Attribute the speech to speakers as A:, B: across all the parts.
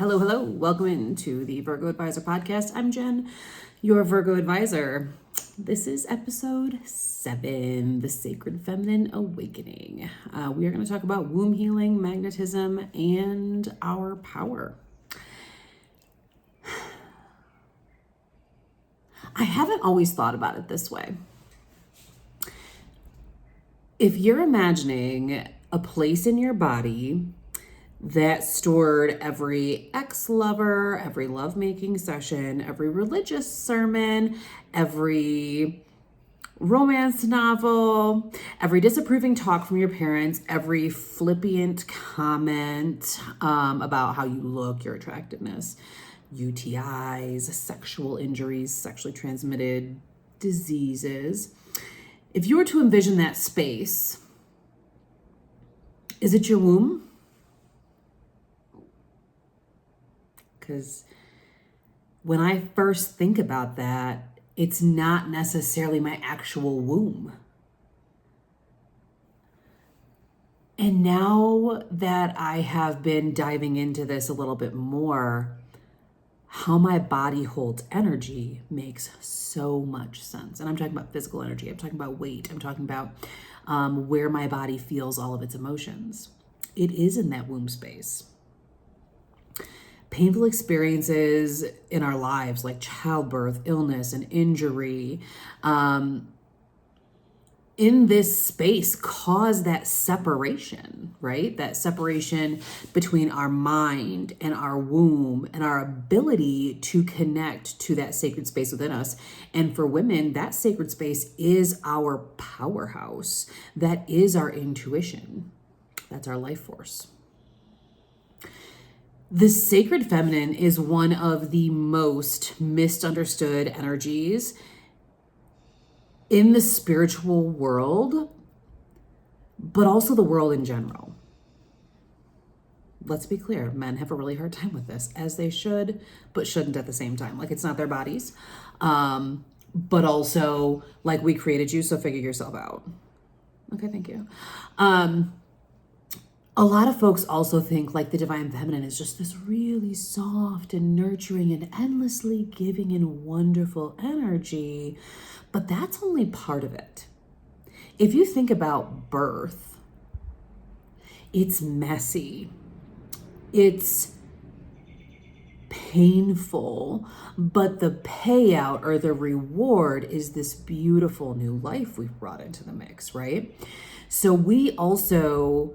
A: Hello, hello. Welcome into the Virgo Advisor Podcast. I'm Jen, your Virgo Advisor. This is episode 7, The Sacred Feminine Awakening. We are going to talk about womb healing, magnetism, and our power. I haven't always thought about it this way. If you're imagining a place in your body that stored every ex-lover, every lovemaking session, every religious sermon, every romance novel, every disapproving talk from your parents, every flippant comment about how you look, your attractiveness, UTIs, sexual injuries, sexually transmitted diseases. If you were to envision that space, is it your womb? Because when I first think about that, it's not necessarily my actual womb. And now that I have been diving into this a little bit more, how my body holds energy makes so much sense. And I'm talking about physical energy. I'm talking about weight. I'm talking about where my body feels all of its emotions. It is in that womb space. Painful experiences in our lives like childbirth, illness, and injury in this space cause that separation, right? That separation between our mind and our womb and our ability to connect to that sacred space within us. And for women, that sacred space is our powerhouse. That is our intuition. That's our life force. The sacred feminine is one of the most misunderstood energies in the spiritual world, but also the world in general. Let's be clear, men have a really hard time with this, as they should, but shouldn't at the same time. Like, it's not their bodies, but also like, we created you, so figure yourself out. Okay, thank you. A lot of folks also think like the divine feminine is just this really soft and nurturing and endlessly giving and wonderful energy, but that's only part of it. If you think about birth, it's messy, it's painful, but the payout or the reward is this beautiful new life we've brought into the mix, right? So we also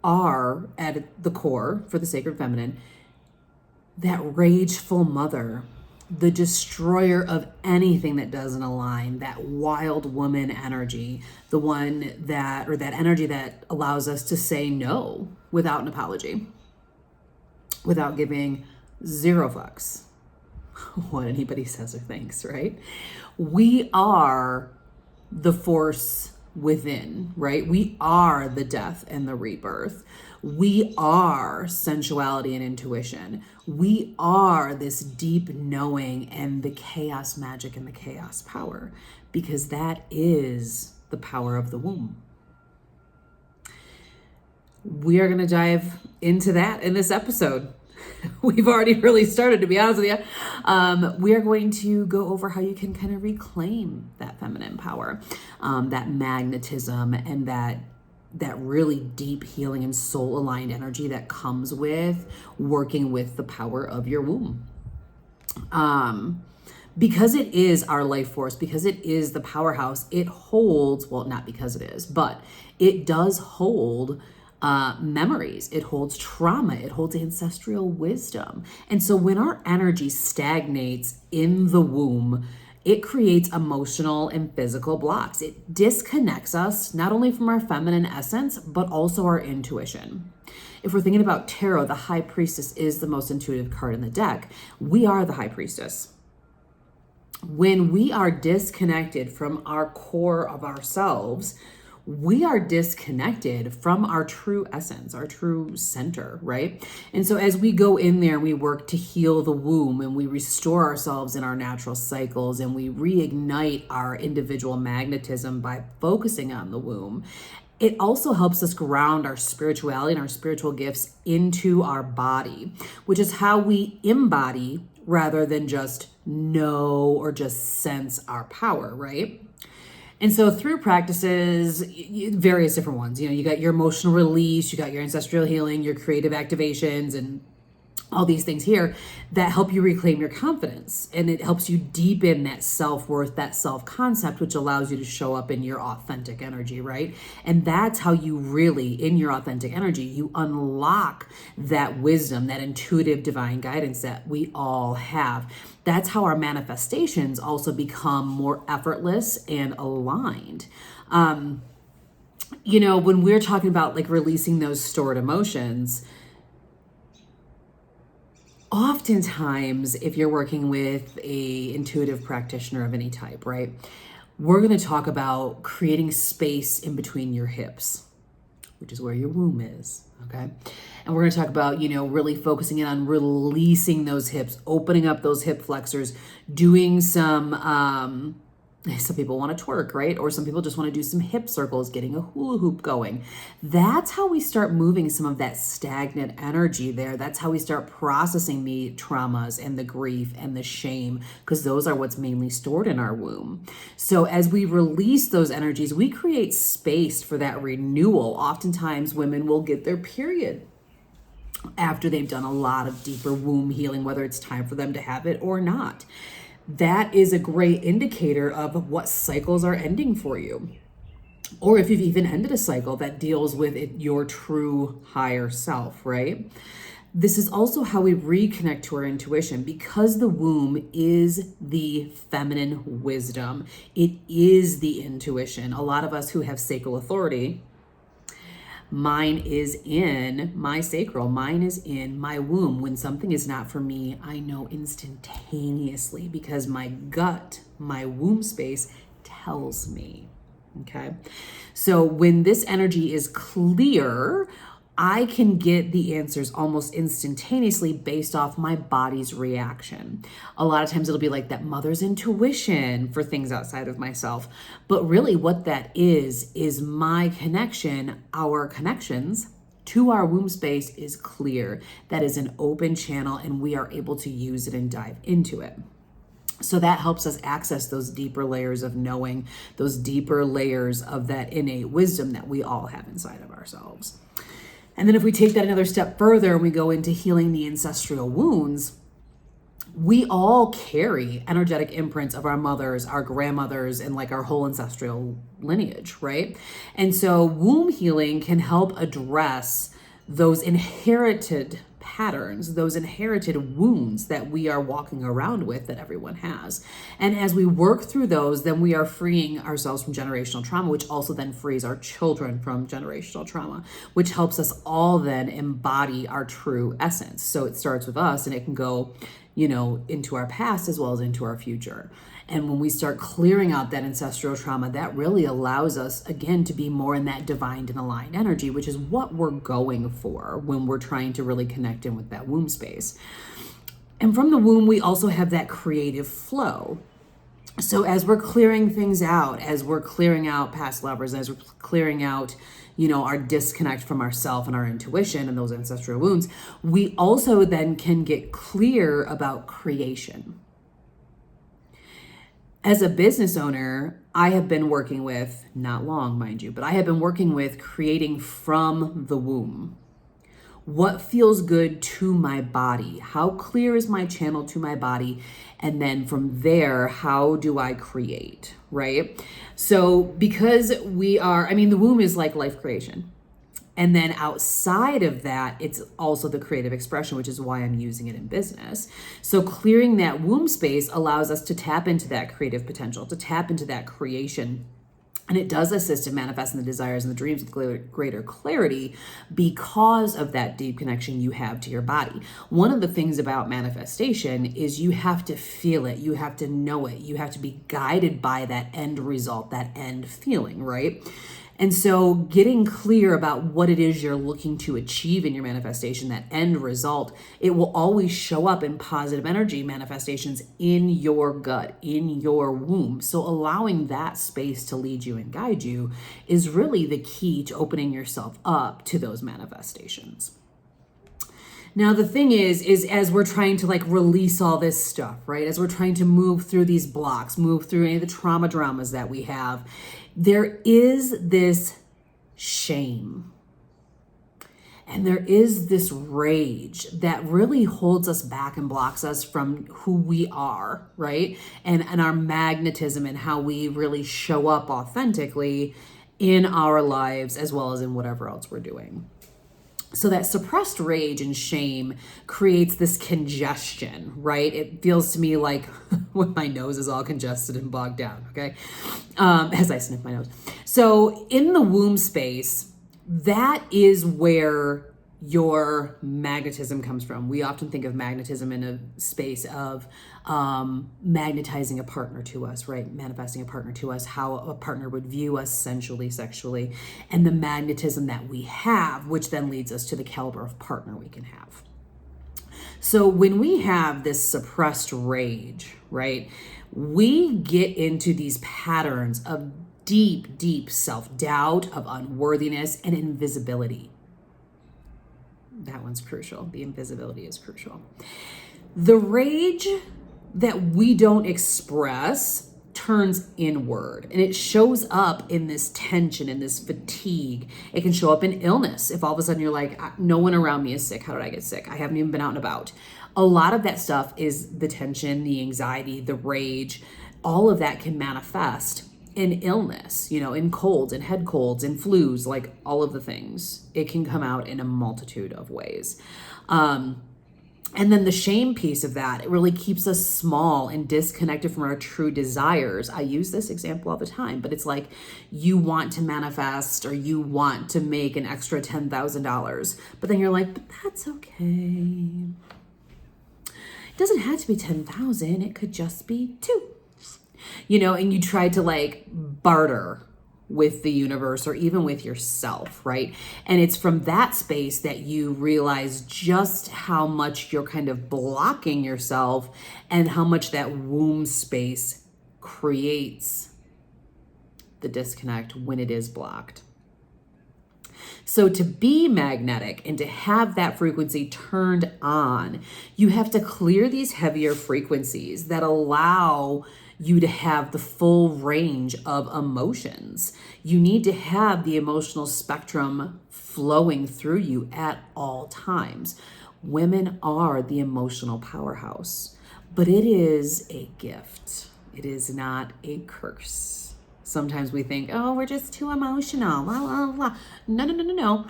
A: are at the core for the sacred feminine, that rageful mother, the destroyer of anything that doesn't align, that wild woman energy, the one that, or that energy that allows us to say no without an apology, without giving zero fucks what anybody says or thinks, right? We are the force within, right? We are the death and the rebirth. We are sensuality and intuition. We are this deep knowing and the chaos magic and the chaos power, because that is the power of the womb. We are going to dive into that in this episode. We've already really started, to be honest with you. We are going to go over how you can kind of reclaim that feminine power, that magnetism, and that really deep healing and soul aligned energy that comes with working with the power of your womb. Because it is our life force, because it is the powerhouse, it holds, well, not because it is, but it does hold memories, it holds trauma, it holds ancestral wisdom. And so when our energy stagnates in the womb, it creates emotional and physical blocks. It disconnects us not only from our feminine essence, but also our intuition. If we're thinking about tarot, the high priestess is the most intuitive card in the deck. We are the high priestess. When we are disconnected from our core of ourselves, we are disconnected from our true essence, our true center, right? And so as we go in there, we work to heal the womb and we restore ourselves in our natural cycles and we reignite our individual magnetism by focusing on the womb. it also helps us ground our spirituality and our spiritual gifts into our body, which is how we embody rather than just know or just sense our power, right? And so through practices, various different ones, you got your emotional release, you got your ancestral healing, your creative activations, and all these things here that help you reclaim your confidence. And it helps you deepen that self-worth, that self-concept, which allows you to show up in your authentic energy, right? And that's how you really, in your authentic energy, you unlock that wisdom, that intuitive divine guidance that we all have. That's how our manifestations also become more effortless and aligned. When we're talking about like releasing those stored emotions, oftentimes, if you're working with a intuitive practitioner of any type, right, we're going to talk about creating space in between your hips, which is where your womb is, okay? And we're going to talk about, really focusing in on releasing those hips, opening up those hip flexors, doing some people want to twerk, right? Or some people just want to do some hip circles, getting a hula hoop going. That's how we start moving some of that stagnant energy there. That's how we start processing the traumas and the grief and the shame, because those are what's mainly stored in our womb. So as we release those energies, we create space for that renewal. Oftentimes women will get their period after they've done a lot of deeper womb healing, whether it's time for them to have it or not. That is a great indicator of what cycles are ending for you. Or if you've even ended a cycle that deals with your true higher self, right? This is also how we reconnect to our intuition, because the womb is the feminine wisdom. It is the intuition. A lot of us who have sacral authority, mine is in my sacral. Mine is in my womb. When something is not for me, I know instantaneously because my gut, my womb space tells me. Okay. So when this energy is clear, I can get the answers almost instantaneously based off my body's reaction. A lot of times it'll be like that mother's intuition for things outside of myself. But really what that is my connection, our connections to our womb space is clear. That is an open channel and we are able to use it and dive into it. So that helps us access those deeper layers of knowing, those deeper layers of that innate wisdom that we all have inside of ourselves. And then if we take that another step further and we go into healing the ancestral wounds, we all carry energetic imprints of our mothers, our grandmothers, and like our whole ancestral lineage, right? And so womb healing can help address those inherited patterns, those inherited wounds that we are walking around with, that everyone has. And as we work through those, then we are freeing ourselves from generational trauma, which also then frees our children from generational trauma, which helps us all then embody our true essence. So it starts with us and it can go, into our past as well as into our future. And when we start clearing out that ancestral trauma, that really allows us, again, to be more in that divine and aligned energy, which is what we're going for when we're trying to really connect in with that womb space. And from the womb, we also have that creative flow. So as we're clearing things out, as we're clearing out past lovers, as we're clearing out our disconnect from ourself and our intuition and those ancestral wounds, we also then can get clear about creation. As a business owner, I have been working with, not long, mind you, but I have been working with creating from the womb. What feels good to my body? How clear is my channel to my body? And then from there, how do I create, right? So because the womb is like life creation. And then outside of that, it's also the creative expression, which is why I'm using it in business. So clearing that womb space allows us to tap into that creative potential, to tap into that creation. And it does assist in manifesting the desires and the dreams with greater clarity because of that deep connection you have to your body. One of the things about manifestation is you have to feel it. You have to know it. You have to be guided by that end result, that end feeling, right? And so getting clear about what it is you're looking to achieve in your manifestation, that end result, it will always show up in positive energy manifestations in your gut, in your womb. So allowing that space to lead you and guide you is really the key to opening yourself up to those manifestations. Now, the thing is as we're trying to like release all this stuff, right? As we're trying to move through these blocks, move through any of the trauma dramas that we have, there is this shame. And there is this rage that really holds us back and blocks us from who we are, right? And our magnetism and how we really show up authentically in our lives as well as in whatever else we're doing. So that suppressed rage and shame creates this congestion, right? It feels to me like when my nose is all congested and bogged down, okay? As I sniff my nose. So in the womb space, that is where your magnetism comes from. We often think of magnetism in a space of magnetizing a partner to us, right? Manifesting a partner to us, how a partner would view us sensually, sexually, and the magnetism that we have, which then leads us to the caliber of partner we can have. So when we have this suppressed rage, right, we get into these patterns of deep, deep self-doubt, of unworthiness, and invisibility. That one's crucial. The invisibility is crucial. The rage that we don't express turns inward, and it shows up in this tension and this fatigue. It can show up in illness. If all of a sudden you're like, no one around me is sick. How did I get sick? I haven't even been out and about. A lot of that stuff is the tension, the anxiety, the rage. All of that can manifest in illness, in colds and head colds and flus, like all of the things. It can come out in a multitude of ways. And then the shame piece of that, it really keeps us small and disconnected from our true desires. I use this example all the time, but it's like you want to manifest or you want to make an extra $10,000, but then you're like, but that's okay. It doesn't have to be 10,000. It could just be 2. And you try to like barter with the universe or even with yourself, right? And it's from that space that you realize just how much you're kind of blocking yourself and how much that womb space creates the disconnect when it is blocked. So to be magnetic and to have that frequency turned on, you have to clear these heavier frequencies that allow you to have the full range of emotions. You need to have the emotional spectrum flowing through you at all times. Women are the emotional powerhouse, but it is a gift. It is not a curse. Sometimes we think, oh, we're just too emotional, blah, blah, blah. No.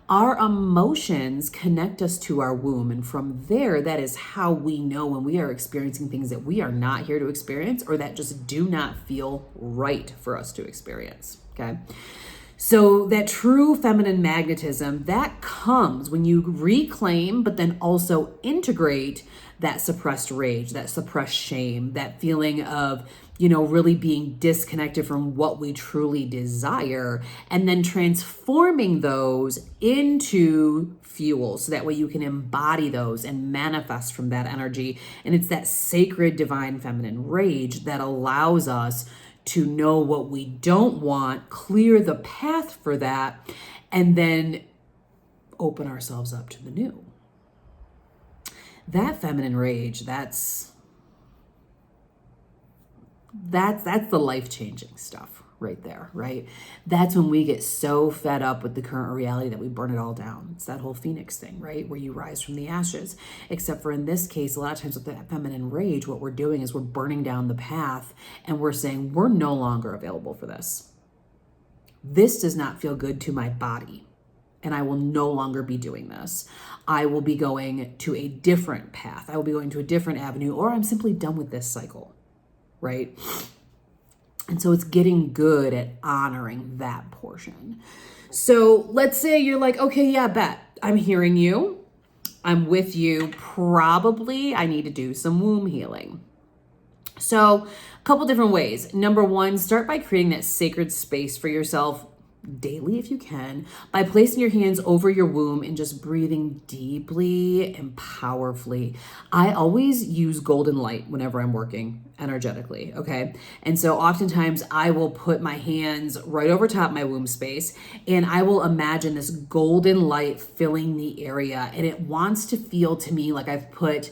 A: Our emotions connect us to our womb. And from there, that is how we know when we are experiencing things that we are not here to experience or that just do not feel right for us to experience, okay? So that true feminine magnetism, that comes when you reclaim, but then also integrate that suppressed rage, that suppressed shame, that feeling of, really being disconnected from what we truly desire, and then transforming those into fuel so that way you can embody those and manifest from that energy. And it's that sacred divine feminine rage that allows us to know what we don't want, clear the path for that, and then open ourselves up to the new. That feminine rage, that's the life-changing stuff right there, right? That's when we get so fed up with the current reality that we burn it all down. It's that whole phoenix thing, right? Where you rise from the ashes. Except for in this case, a lot of times with that feminine rage, what we're doing is we're burning down the path and we're saying, we're no longer available for this. This does not feel good to my body. And I will no longer be doing this. I will be going to a different path. I will be going to a different avenue, or I'm simply done with this cycle, right? And so it's getting good at honoring that portion. So let's say you're like, okay, yeah, bet. I'm hearing you. I'm with you. Probably I need to do some womb healing. So a couple different ways. Number one, start by creating that sacred space for yourself daily if you can, by placing your hands over your womb and just breathing deeply and powerfully. I always use golden light whenever I'm working energetically, okay? And so oftentimes I will put my hands right over top my womb space and I will imagine this golden light filling the area, and it wants to feel to me like I've put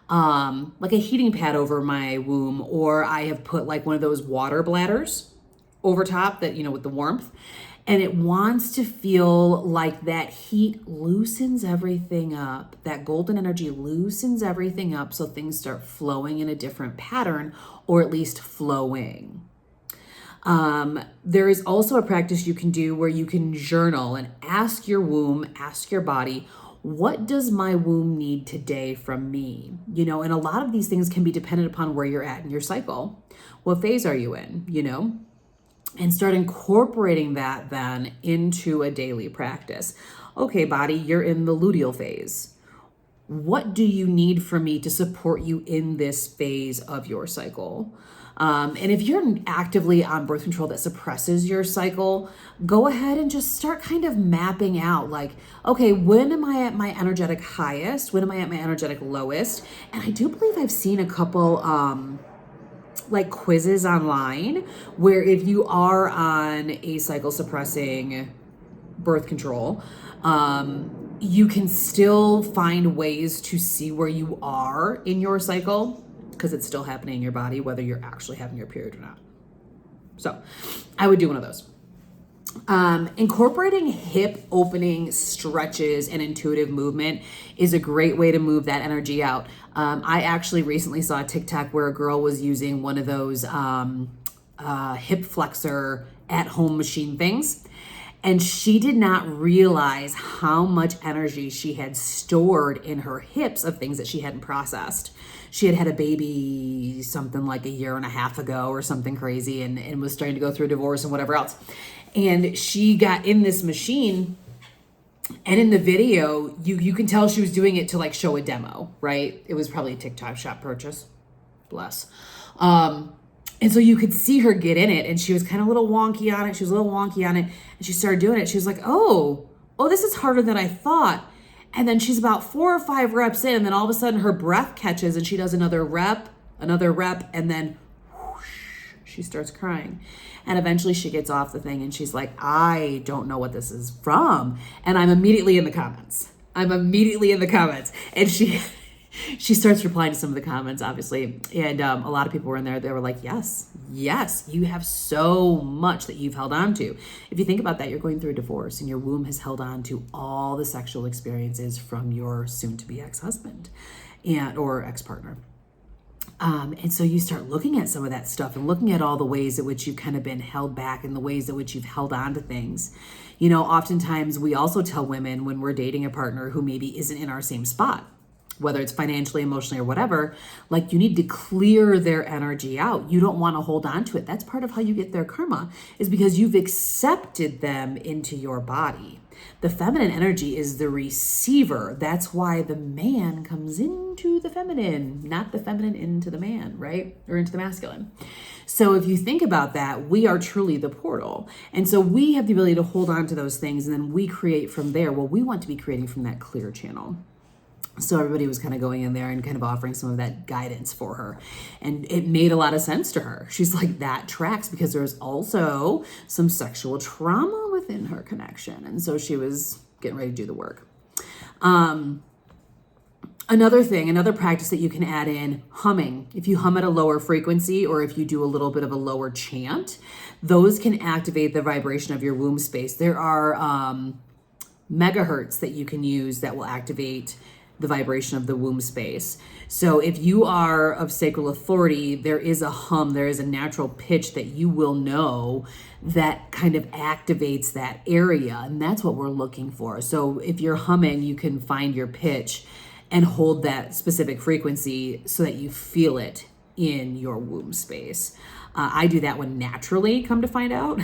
A: like a heating pad over my womb, or I have put like one of those water bladders over top that, with the warmth. And it wants to feel like that heat loosens everything up. That golden energy loosens everything up so things start flowing in a different pattern, or at least flowing. There is also a practice you can do where you can journal and ask your womb, ask your body, what does my womb need today from me? And a lot of these things can be dependent upon where you're at in your cycle. What phase are you in, And start incorporating that then into a daily practice. Okay, body, you're in the luteal phase. What do you need from me to support you in this phase of your cycle? And if you're actively on birth control that suppresses your cycle, go ahead and just start kind of mapping out like, okay, when am I at my energetic highest? When am I at my energetic lowest? And I do believe I've seen a couple like quizzes online where if you are on a cycle suppressing birth control, you can still find ways to see where you are in your cycle, because it's still happening in your body, whether you're actually having your period or not. So I would do one of those. Incorporating hip opening stretches and intuitive movement is a great way to move that energy out. I actually recently saw a TikTok where a girl was using one of those hip flexor at-home machine things, and she did not realize how much energy she had stored in her hips of things that she hadn't processed. She had had a baby something like a year and a half ago or something crazy, and was starting to go through a divorce and whatever else. And she got in this machine, and in the video, you can tell she was doing it to like show a demo, right? It was probably a TikTok shop purchase. Bless. And so you could see her get in it, and she was kind of a little wonky on it. She was a little wonky on it, and she started doing it. She was like, oh, this is harder than I thought. And then she's about 4 or 5 reps in, and then all of a sudden her breath catches, and she does another rep, and then whoosh, she starts crying. And eventually she gets off the thing, and she's like, I don't know what this is from. And I'm immediately in the comments. And she starts replying to some of the comments, obviously. And a lot of people were in there. They were like, yes, you have so much that you've held on to. If you think about that, you're going through a divorce, and your womb has held on to all the sexual experiences from your soon-to-be ex-husband or ex-partner. And so you start looking at some of that stuff and looking at all the ways in which you've kind of been held back and the ways in which you've held on to things. Oftentimes we also tell women when we're dating a partner who maybe isn't in our same spot, whether it's financially, emotionally, or whatever, like you need to clear their energy out. You don't want to hold on to it. That's part of how you get their karma, is because you've accepted them into your body. The feminine energy is the receiver. That's why the man comes into the feminine, not the feminine into the man, right? Or into the masculine. So if you think about that, we are truly the portal. And so we have the ability to hold on to those things, and then we create from there. Well, we want to be creating from that clear channel. So everybody was kind of going in there and kind of offering some of that guidance for her. And it made a lot of sense to her. She's like, that tracks, because there's also some sexual trauma within her connection. And so she was getting ready to do the work. Another practice that you can add in, humming. If you hum at a lower frequency, or if you do a little bit of a lower chant, those can activate the vibration of your womb space. There are megahertz that you can use that will activate the vibration of the womb space. So if you are of sacral authority, there is a hum, there is a natural pitch that you will know that kind of activates that area. And that's what we're looking for. So if you're humming, you can find your pitch and hold that specific frequency so that you feel it in your womb space. I do that one naturally, come to find out.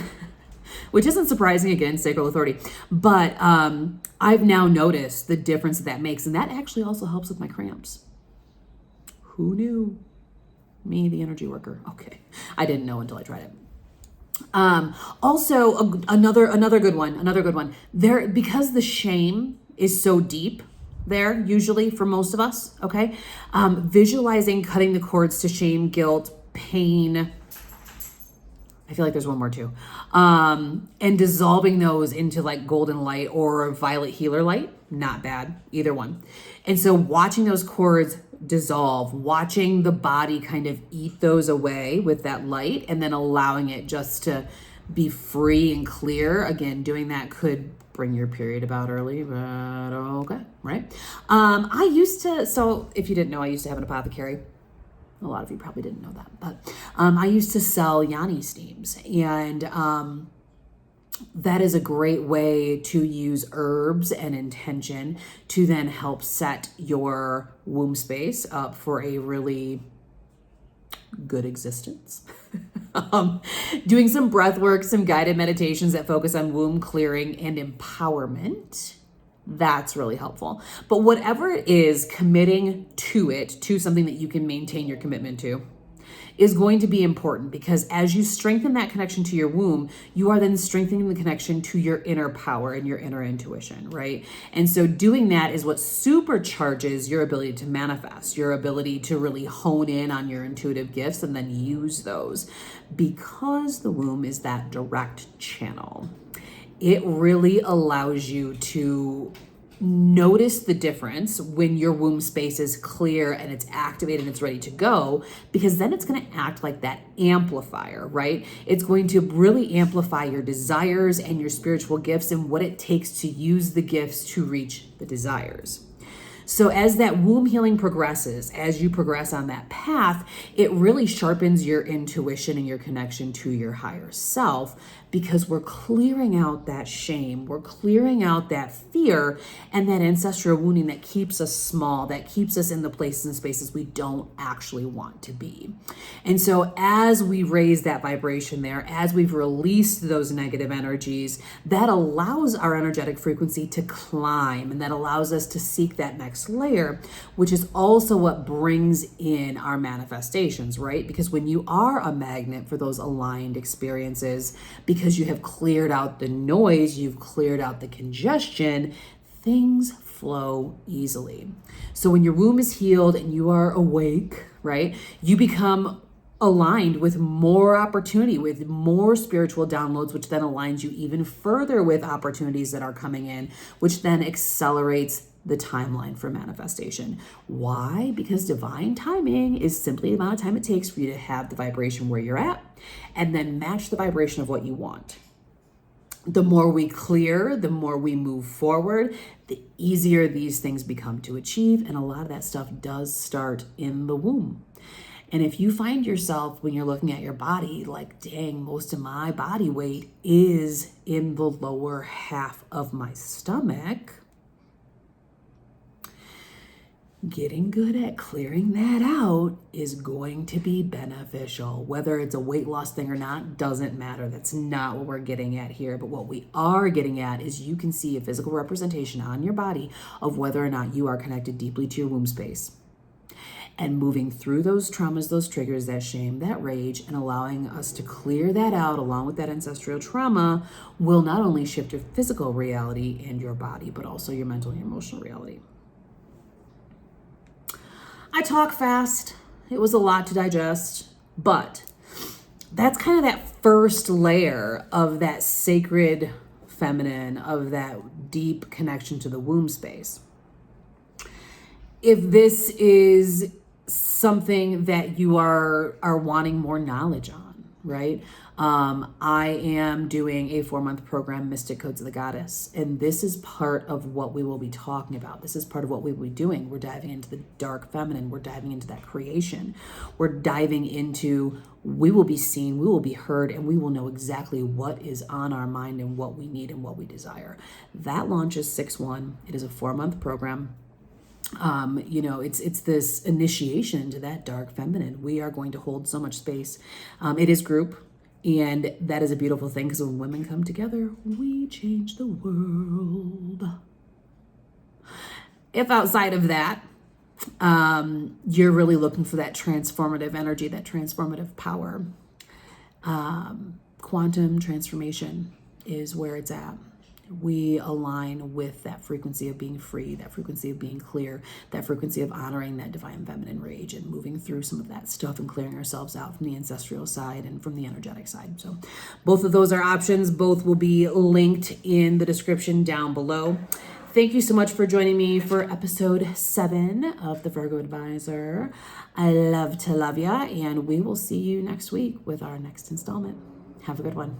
A: Which isn't surprising, again, sacral authority. But I've now noticed the difference that makes. And that actually also helps with my cramps. Who knew? Me, the energy worker. Okay. I didn't know until I tried it. Another good one. There, because the shame is so deep there, usually for most of us, okay? Visualizing cutting the cords to shame, guilt, pain. I feel like there's one more too. And dissolving those into like golden light or violet healer light, not bad, either one. And so watching those cords dissolve, watching the body kind of eat those away with that light, and then allowing it just to be free and clear. Again, doing that could bring your period about early, but okay, right? So if you didn't know, I used to have an apothecary. A lot of you probably didn't know that, but I used to sell Yanni steams, and that is a great way to use herbs and intention to then help set your womb space up for a really good existence. Doing some breath work, some guided meditations that focus on womb clearing and empowerment. That's really helpful. But whatever it is, committing to it, to something that you can maintain your commitment to, is going to be important, because as you strengthen that connection to your womb, you are then strengthening the connection to your inner power and your inner intuition, right? And so doing that is what supercharges your ability to manifest, your ability to really hone in on your intuitive gifts and then use those, because the womb is that direct channel. It really allows you to notice the difference when your womb space is clear and it's activated and it's ready to go, because then it's going to act like that amplifier, right? It's going to really amplify your desires and your spiritual gifts and what it takes to use the gifts to reach the desires. So as that womb healing progresses, as you progress on that path, it really sharpens your intuition and your connection to your higher self, because we're clearing out that shame, we're clearing out that fear and that ancestral wounding that keeps us small, that keeps us in the places and spaces we don't actually want to be. And so as we raise that vibration there, as we've released those negative energies, that allows our energetic frequency to climb, and that allows us to seek that next layer, which is also what brings in our manifestations, right? Because when you are a magnet for those aligned experiences, because you have cleared out the noise, you've cleared out the congestion, things flow easily. So when your womb is healed and you are awake, right, you become aligned with more opportunity, with more spiritual downloads, which then aligns you even further with opportunities that are coming in, which then accelerates the timeline for manifestation. Why? Because divine timing is simply the amount of time it takes for you to have the vibration where you're at and then match the vibration of what you want. The more we clear, the more we move forward, the easier these things become to achieve. And a lot of that stuff does start in the womb. And if you find yourself, when you're looking at your body, like, dang, most of my body weight is in the lower half of my stomach, getting good at clearing that out is going to be beneficial. Whether it's a weight loss thing or not, doesn't matter. That's not what we're getting at here. But what we are getting at is you can see a physical representation on your body of whether or not you are connected deeply to your womb space. And moving through those traumas, those triggers, that shame, that rage, and allowing us to clear that out along with that ancestral trauma will not only shift your physical reality and your body, but also your mental and emotional reality. I talk fast. It was a lot to digest, but that's kind of that first layer of that sacred feminine, of that deep connection to the womb space. If this is something that you are wanting more knowledge on, right? I am doing a 4-month program, Mystic Codes of the Goddess, and this is part of what we will be talking about. This is part of what we will be doing. We're diving into the dark feminine. We're diving into that creation. We're diving into, we will be seen, we will be heard, and we will know exactly what is on our mind and what we need and what we desire. That launches 6/1. It is a 4-month program. It's this initiation into that dark feminine. We are going to hold so much space. It is group. And that is a beautiful thing, because when women come together, we change the world. If outside of that, you're really looking for that transformative energy, that transformative power, quantum transformation is where it's at. We align with that frequency of being free, that frequency of being clear, that frequency of honoring that divine feminine rage and moving through some of that stuff and clearing ourselves out from the ancestral side and from the energetic side. So both of those are options. Both will be linked in the description down below. Thank you so much for joining me for episode 7 of the Virgo Advisor. I love to love ya, and we will see you next week with our next installment. Have a good one.